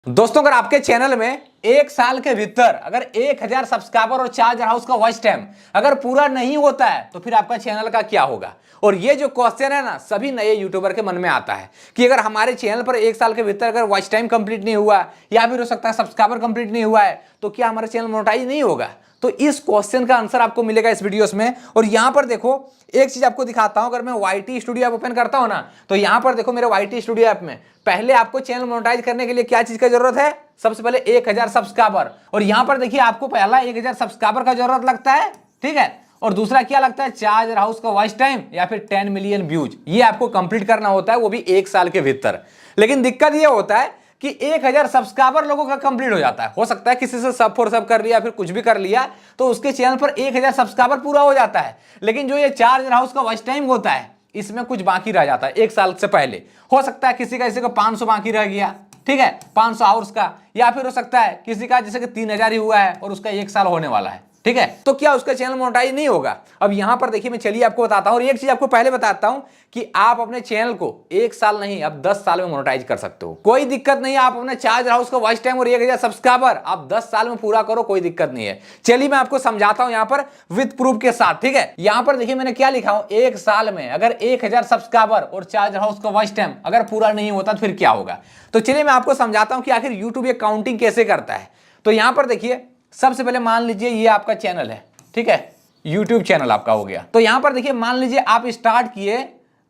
दोस्तों अगर आपके चैनल में एक साल के भीतर अगर 1000 सब्सक्राइबर और चार्जर हाउस का वॉच टाइम अगर पूरा नहीं होता है तो फिर आपका चैनल का क्या होगा। और ये जो क्वेश्चन है ना सभी नए यूट्यूबर के मन में आता है कि अगर हमारे चैनल पर एक साल के भीतर अगर वॉच टाइम कंप्लीट नहीं हुआ या फिर हो सकता है सब्सक्राइबर कंप्लीट नहीं हुआ है तो क्या हमारा चैनल मोनेटाइज नहीं होगा। तो इस क्वेश्चन का आंसर आपको मिलेगा इस वीडियोस में। और यहां पर देखो एक चीज आपको दिखाता हूं, अगर मैं YT स्टूडियो ऐप ओपन करता हूं ना तो यहां पर देखो मेरे YT स्टूडियो ऐप में पहले आपको चैनल मोनेटाइज करने के लिए क्या चीज का जरूरत है, सबसे पहले 1000 सब्सक्राइबर। और यहां पर देखिए आपको पहला 1000 सब्सक्राइबर का जरूरत लगता है, ठीक है। और दूसरा क्या लगता है, चार्जर हाउस का वॉच टाइम या फिर 10 मिलियन व्यूज, ये आपको कंप्लीट करना होता है, वो भी एक साल के भीतर। लेकिन दिक्कत ये होता है कि 1000 सब्सक्राइबर लोगों का कंप्लीट हो जाता है। हो सकता है किसी से सब फॉर सब कर लिया फिर कुछ भी कर लिया तो उसके चैनल पर 1000 सब्सक्राइबर पूरा हो जाता है। लेकिन जो ये चार्जर हाउस का वॉच टाइम होता है इसमें कुछ बाकी रह जाता है एक साल से पहले। हो सकता है किसी का 500 बाकी रह गया, ठीक है, 500 आवर्स का, या फिर हो सकता है किसी का जैसे कि 3000 ही हुआ है और उसका एक साल होने वाला है, ठीक है। तो क्या उसका चैनल मोनेटाइज नहीं होगा। अब यहां पर देखिए मैं चलिए आपको बताता हूं और एक चीज आपको पहले बताता हूं कि आप अपने चैनल को एक साल नहीं अब 10 साल में मोनेटाइज कर सकते हो, कोई दिक्कत नहीं है। आप अपने चार्जर हाउस का वॉच टाइम और 1000 सब्सक्राइबर आप 10 साल में पूरा करो, कोई दिक्कत नहीं है। चलिए मैं आपको समझाता हूं यहां पर विद प्रूफ के साथ, ठीक है। यहां पर देखिए मैंने क्या लिखा हूं, एक साल में अगर 1000 सब्सक्राइबर और चार्जर हाउस का वॉच टाइम अगर पूरा नहीं होता तो फिर क्या होगा। तो चलिए मैं आपको समझाता हूं कि आखिर यूट्यूब ये काउंटिंग कैसे करता है। तो यहां पर देखिए सबसे पहले मान लीजिए ये आपका चैनल है, ठीक है, YouTube चैनल आपका हो गया। तो यहां पर देखिए मान लीजिए आप स्टार्ट किए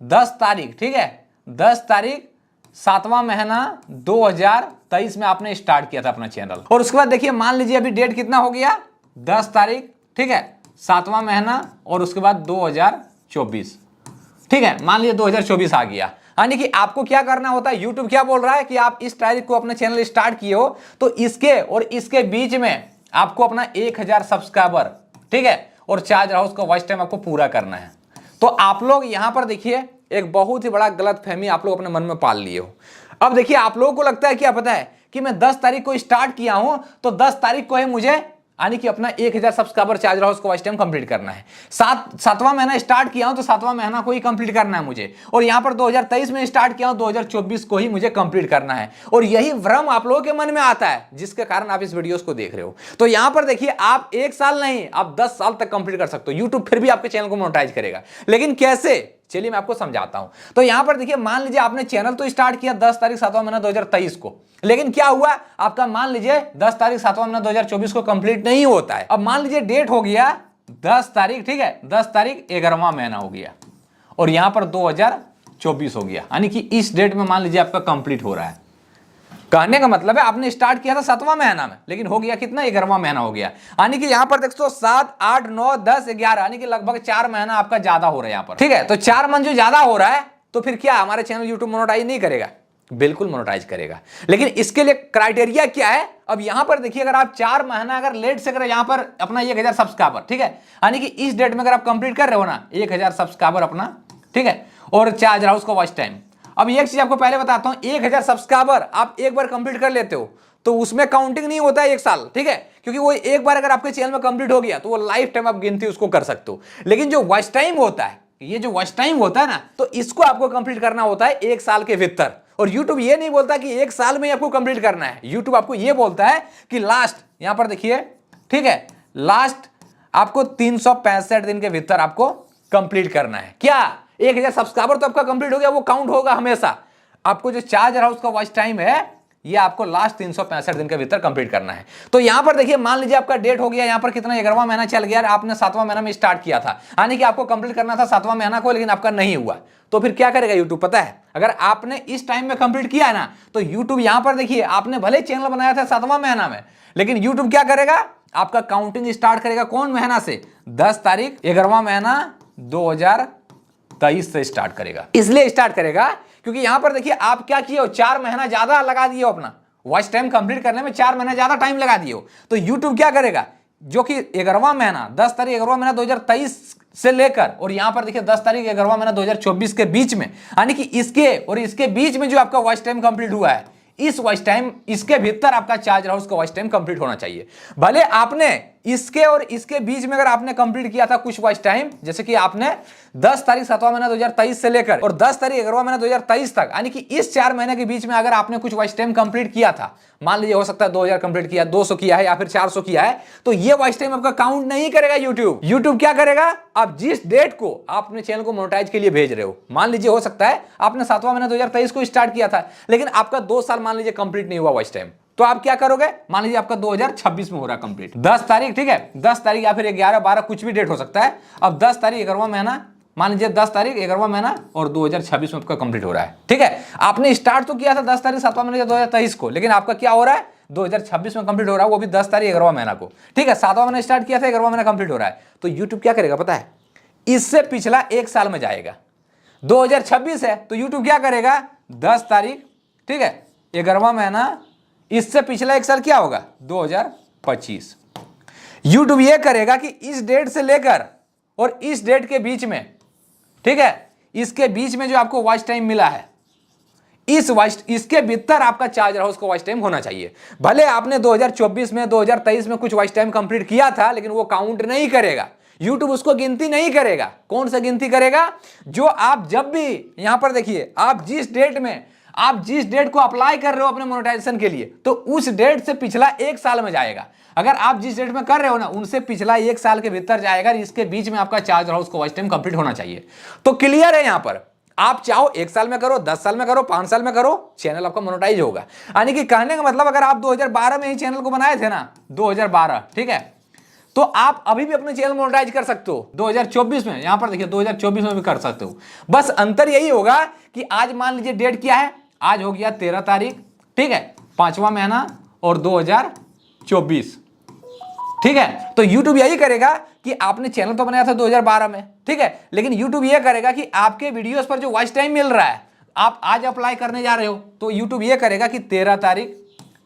10 तारीख, ठीक है, 10 तारीख 7वां महीना 2023 में आपने स्टार्ट किया था अपना चैनल। और उसके बाद देखिए मान लीजिए अभी डेट कितना हो गया, 10 तारीख, ठीक है, 7वां महीना और उसके बाद 2024, ठीक है, मान लीजिए 2024 आ गया। यानी कि आपको क्या करना होता है, YouTube क्या बोल रहा है कि आप इस तारीख को अपना चैनल स्टार्ट किए हो तो इसके और इसके बीच में आपको अपना 1000 सब्सक्राइबर, ठीक है, और चार्जर हाउस का वॉच टाइम आपको पूरा करना है। तो आप लोग यहां पर देखिए एक बहुत ही बड़ा गलतफहमी आप लोग अपने मन में पाल लिए हो। अब देखिए आप लोगों को लगता है क्या पता है कि मैं 10 तारीख को स्टार्ट किया हूं तो 10 तारीख को है मुझे यानी कि अपना 1000 सब्सक्राइबर चार्जर हाउस को वॉच टाइम कंप्लीट करना है। 7वां महीना स्टार्ट किया हूं तो 7वां महीना को ही कंप्लीट करना है मुझे। और यहां पर 2023 में स्टार्ट किया हूं 2024 को ही मुझे कंप्लीट करना है। और यही भ्रम आप लोगों के मन में आता है जिसके कारण आप इस वीडियोस को देख रहे हो। तो यहां पर देखिए आप एक साल नहीं आप 10 साल तक कंप्लीट कर सकते हो, यूट्यूब फिर भी आपके चैनल को मोनेटाइज करेगा। लेकिन कैसे, चलिए मैं आपको समझाता हूं। तो यहां पर देखिए मान लीजिए आपने चैनल तो स्टार्ट किया 10 तारीख 7वां महीना 2023 को, लेकिन क्या हुआ आपका मान लीजिए 10 तारीख 7वां महीना 2024 को कंप्लीट नहीं होता है। अब मान लीजिए डेट हो गया 10 तारीख, ठीक है, 10 तारीख 11वां महीना हो गया और यहां पर 2024 हो गया, यानी कि इस डेट में मान लीजिए आपका कंप्लीट हो रहा है। कहने का मतलब है आपने स्टार्ट किया था 7वां महीना में लेकिन हो गया कितना, 11वां महीना हो गया। यानी कि यहां पर देखो 7, 8, 9, 10, 11 यानी कि लगभग 4 महीना आपका ज्यादा हो रहा है यहां पर, ठीक है। तो 4 मंथ जो ज्यादा हो रहा है तो फिर क्या हमारे चैनल यूट्यूब मोनेटाइज नहीं करेगा, बिल्कुल मोनेटाइज करेगा। लेकिन इसके लिए क्राइटेरिया क्या है, अब यहां पर देखिए अगर आप 4 महीना अगर लेट से करें यहां पर अपना 1000 सब्सक्राइबर, ठीक है, यानी कि इस डेट में अगर आप कंप्लीट कर रहे हो ना 1000 सब्सक्राइबर अपना, ठीक है, और चार्जर हाउस का वॉच टाइम। अब एक चीज आपको पहले बताता हूं, 1000 सब्सक्राइबर आप एक बार कंप्लीट कर लेते हो तो उसमें काउंटिंग नहीं होता है एक साल, ठीक है, क्योंकि वो एक बार अगर आपके चैनल में कंप्लीट हो गया तो वो लाइफ टाइम आप गिनती उसको कर सकते हो। लेकिन जो वॉच टाइम होता है, ये जो वॉच टाइम होता है ना, तो इसको आपको कंप्लीट करना होता है एक साल के भीतर। और यूट्यूब ये नहीं बोलता कि एक साल में आपको कंप्लीट करना है, यूट्यूब आपको ये बोलता है कि लास्ट, यहां पर देखिए, ठीक है, लास्ट आपको 365 दिन के भीतर आपको कंप्लीट करना है। क्या 1000 सब्सक्राइबर तो आपका कंप्लीट हो गया, वो काउंट होगा हमेशा। आपको जो चार्जर हाउस का वॉच टाइम है ये आपको लास्ट 365 दिन के भीतर कंप्लीट करना है। तो यहां पर देखिए मान लीजिए आपका डेट हो गया यहां पर कितना, 11वां महीना चल गया, आपने 7वां महीना में स्टार्ट किया था, यानी कि आपको कंप्लीट करना था 7वां महीना को, लेकिन आपका नहीं हुआ। तो फिर क्या करेगा यूट्यूब पता है, अगर आपने इस टाइम में कंप्लीट किया है ना तो यूट्यूब यहां पर देखिए आपने भले चैनल बनाया था 7वां महीना में, लेकिन यूट्यूब क्या करेगा, आपका काउंटिंग स्टार्ट करेगा कौन महीना से, 10 तारीख 11वां महीना 2023 से स्टार्ट करेगा। इसलिए स्टार्ट करेगा क्योंकि यहां पर देखिए आप क्या किए हो, 4 महीना ज्यादा लगा दिए हो अपना वॉच टाइम कंप्लीट करने में, 4 महीना ज्यादा टाइम लगा दिए हो। तो यूट्यूब क्या करेगा, जो कि 11वां महीना 10 तारीख 11वां महीना 2023 से लेकर और यहां पर देखिए 10 तारीख 11वां महीना 2024 के बीच में, यानी कि इसके और इसके बीच में जो आपका वॉच टाइम कंप्लीट हुआ है, इस वॉच टाइम इसके भीतर आपका चार्जर हाउस का वॉच टाइम कंप्लीट होना चाहिए। भले आपने इसके और इसके बीच में अगर आपने कंप्लीट किया था कुछ वॉच टाइम, जैसे कि आपने 10 तारीख 7वां महीना 2023 से लेकर और 10 तारीख 11वां महीना 2023 तक, यानी कि इस 4 महीने के बीच में अगर आपने कुछ वॉच टाइम कंप्लीट किया था, मान लीजिए हो सकता है 2000 कंप्लीट किया, 200 किया है या फिर 400 किया है, तो ये वॉच टाइम आपका काउंट नहीं करेगा यूट्यूब क्या करेगा, आप जिस डेट को आप अपने चैनल को मोनेटाइज के लिए भेज रहे हो, मान लीजिए हो सकता है आपने 7वां महीना 2023 को स्टार्ट किया था, लेकिन आपका 2 साल मान लीजिए कंप्लीट नहीं हुआ वॉच टाइम, तो आप क्या करोगे, मान लीजिए आपका 2026 में हो रहा कंप्लीट 10 तारीख, ठीक है, 10 तारीख या फिर 11 12 कुछ भी डेट हो सकता है। अब 10 तारीख 11वां महीना, मान लीजिए 10 तारीख 11वां महीना और 2026 में आपका कंप्लीट हो रहा है, ठीक है। आपने स्टार्ट तो किया था 10 तारीख 7वां महीना 2023 को, लेकिन आपका क्या हो रहा है, 2026 में कंप्लीट हो रहा है, वो भी 10 तारीख 11वां महीना को, ठीक है। 7वां महीना स्टार्ट किया था, 11वां महीना कंप्लीट हो रहा है, तो यूट्यूब क्या करेगा पता है, इससे पिछला 1 साल में जाएगा। 2026 है तो यूट्यूब क्या करेगा, 10 तारीख, ठीक है, 11वां महीना, इससे पिछला 1 साल क्या होगा, 2025। यूट्यूब ये करेगा कि इस डेट से लेकर और इस डेट के बीच में, ठीक है, इसके बीच में जो आपको वॉच टाइम मिला है, इसके भीतर आपका चार्ज हाउस का वॉच टाइम होना चाहिए। भले आपने 2024 में 2023 में कुछ वॉच टाइम कंप्लीट किया था, लेकिन वो काउंट नहीं करेगा, यूट्यूब उसको गिनती नहीं करेगा। कौन सा गिनती करेगा, जो आप जब भी यहां पर देखिए, आप जिस डेट को अप्लाई कर रहे हो अपने मोनेटाइजेशन के लिए, तो उस डेट से पिछला 1 साल में जाएगा। अगर आप जिस डेट में कर रहे हो ना, उनसे पिछला 1 साल के भीतर जाएगा, इसके बीच में आपका चार्ज हाउस का वॉच टाइम कंप्लीट होना चाहिए। तो क्लियर है, यहां पर आप चाहो 1 साल में करो, 10 साल में करो, 5 साल में करो, चैनल आपका मोनेटाइज होगा। यानी कि कहने का मतलब, अगर आप 2012 में ही चैनल को बनाए थे ना, 2012, ठीक है, तो आप अभी भी अपने चैनल मोनेटाइज कर सकते हो 2024 में। यहां पर देखिए 2024 में भी कर सकते हो। बस अंतर यही होगा कि आज मान लीजिए डेट क्या है, आज हो गया 13 तारीख, ठीक है, 5वां महीना और 2024, ठीक है। तो YouTube यही करेगा कि आपने चैनल तो बनाया था 2012 में, ठीक है, लेकिन YouTube ये करेगा कि आपके वीडियोस पर जो वॉच टाइम मिल रहा है, आप आज अप्लाई करने जा रहे हो, तो YouTube ये करेगा कि 13 तारीख,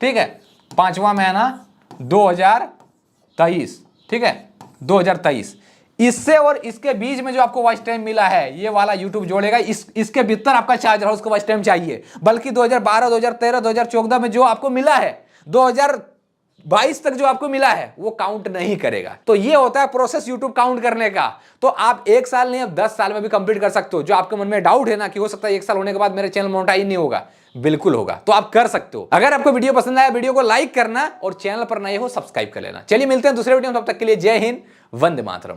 ठीक है, 5वां महीना 2023, ठीक है, 2023, इससे और इसके बीच में जो आपको वॉच टाइम मिला है, ये वाला YouTube जोड़ेगा, इसके भीतर आपका चार्ज हाउस का वॉच टाइम चाहिए। बल्कि 2012, 2013, 2014 में जो आपको मिला है, 2022 तक जो आपको मिला है, वो काउंट नहीं करेगा। तो ये होता है प्रोसेस YouTube काउंट करने का। तो आप 1 साल नहीं, अब 10 साल में भी कंप्लीट कर सकते हो। जो आपके मन में डाउट है ना कि हो सकता है 1 साल होने के बाद मेरे चैनल मोनेटाइज नहीं होगा, बिल्कुल होगा, तो आप कर सकते हो। अगर आपको वीडियो पसंद आया, वीडियो को लाइक करना और चैनल पर नए हो सब्सक्राइब कर लेना। चलिए मिलते हैं दूसरे वीडियो में, तब तक के लिए जय हिंद, वंदे मातरम।